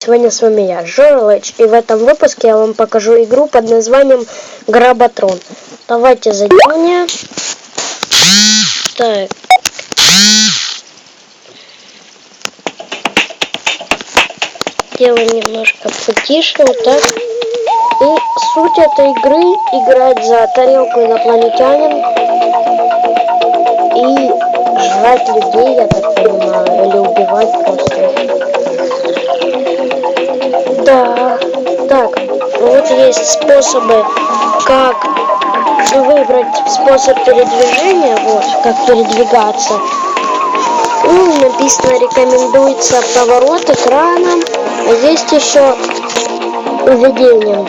Сегодня с вами я, Жоралыч, и в этом выпуске я вам покажу игру под названием Гработрон. Давайте зайдем мне. Так. Делаем немножко потише, вот так. И суть этой игры — играть за тарелку инопланетянин и жрать людей, я так понимаю, или убивать просто. Да, так, вот есть способы, как выбрать способ передвижения, вот, как передвигаться. Ну, написано, рекомендуется поворот экраном, а есть еще видением.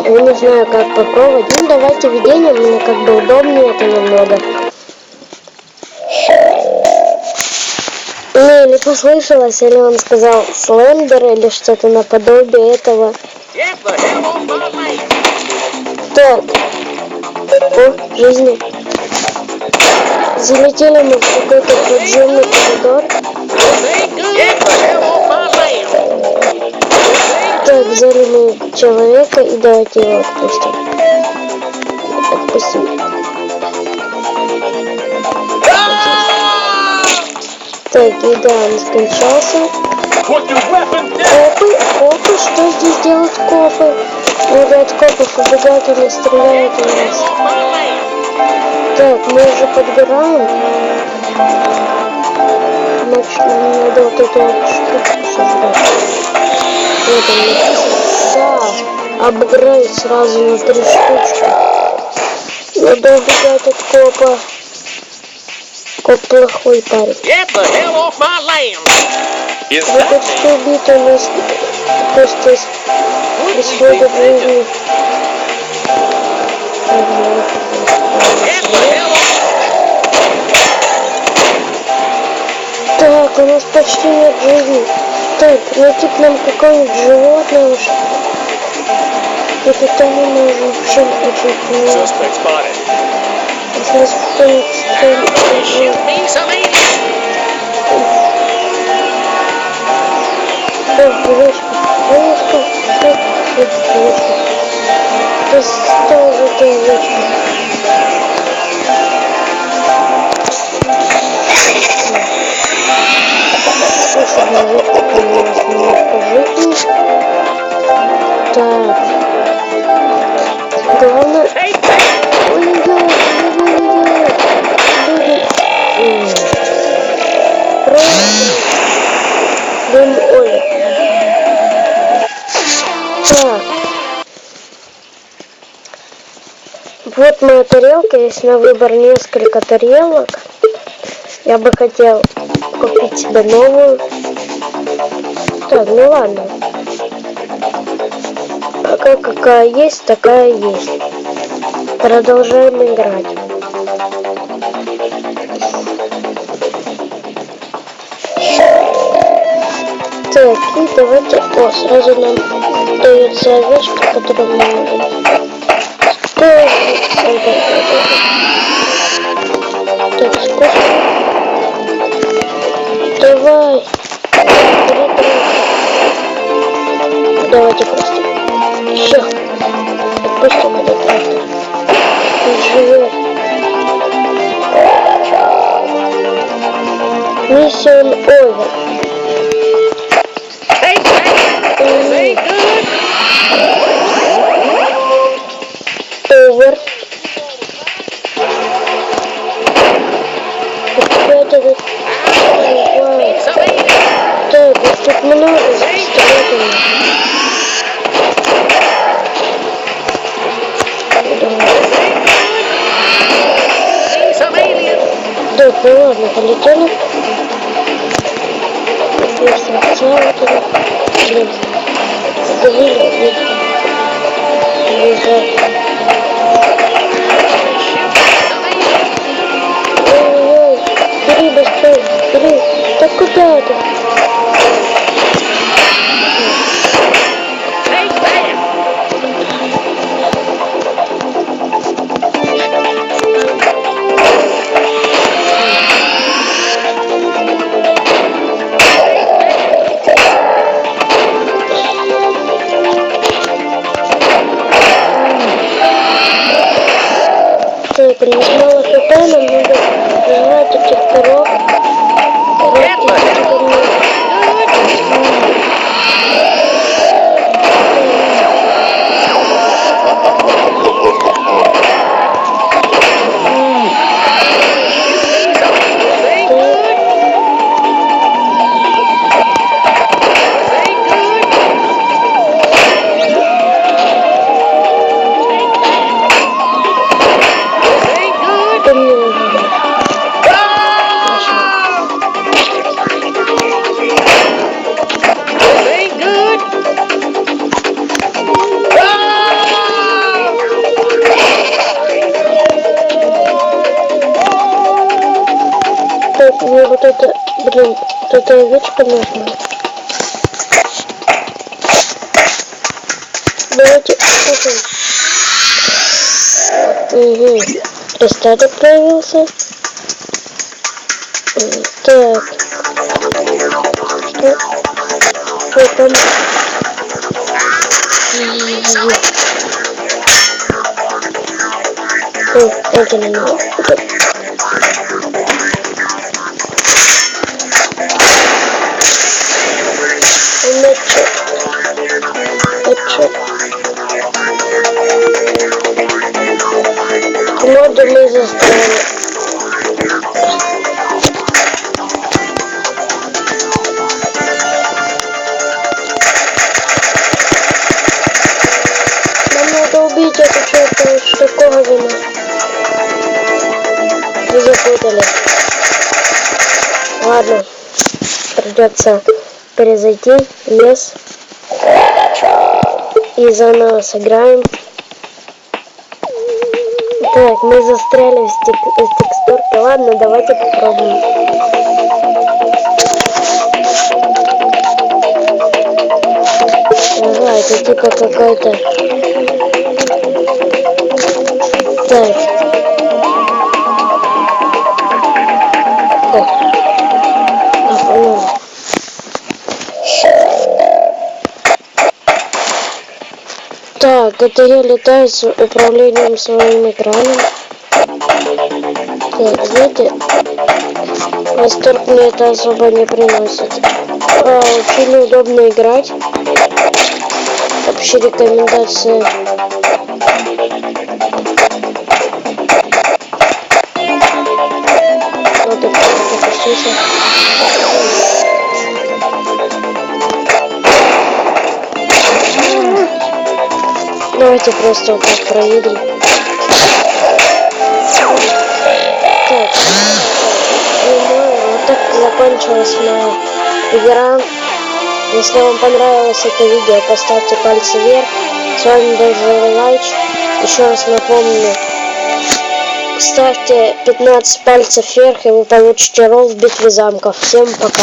Я не знаю, как попробовать. Ну, давайте видением, мне как бы удобнее это немного. Ну, или послышалось, или он сказал слендер, или что-то наподобие этого. Так. О, жизни. Залетели мы в какой-то подземный коридор. Так, взяли мы человека и давайте его отпустим. Отпустим. Так, еда, он скончался. Копы, что здесь делают копы? Надо от копов убегать, или стреляют у нас. Так, мы уже подгораем. Значит, нам надо вот эту вот штуку создать. Вот он написано. Да, обыграть сразу на 3 штучки. Надо убегать от копа. Коп плохой парень. Вы почти убиты, у нас просто исходят жизни. Так, у нас почти нет жизни. Так, найти к нам какое-нибудь животное уж. Это тому нужно вообще очень понимать. Если нас кто-нибудь девочка. Это тоже девочка. Слушай, девочка, появилась немножко жизни. Так. Главное... Ой-ой-ой, люди. Просто... Ой. Так. Вот моя тарелка, есть на выбор несколько тарелок. Я бы хотел купить себе новую. Так, ну ладно. Пока какая есть, такая есть. Продолжаем играть. Так, и давайте... О, сразу нам дается овечка, которую мы можем... Так, сколько? Давай. Давайте просто. Все. Отпустим этот трактор. Пусть живет. Миссион овер. Овер. Опять этот... Так, вот тут много с пистолетами. Так, ну ладно, полетели. Блин, довели. Ой-ой-ой, бери быстрее, бери. Так куда ты? вот это, блин, вот это овечка нужна. Давайте кушаем. Угу. Остаток появился. Так. Что там? Это не надо. Моды мы застряли. Нам надо убить эту чертову штуковину. Вы запутали. Ладно, придется перезайти в лес и заново сыграем. Так, мы застряли в текстурке. Ладно, давайте попробуем. Ага, это типа какой-то... Так. Так, это я летаю с управлением своим экраном. Так, знаете, восторг мне это особо не приносит. Очень удобно играть. Вообще рекомендации. Вот так, запустился. Давайте просто вот так проедем. Так, вот так закончилась моя игра. Если вам понравилось это видео, поставьте пальцы вверх. С вами был Лайч. Еще раз напомню, ставьте 15 пальцев вверх, и вы получите ролл в битве замков. Всем пока.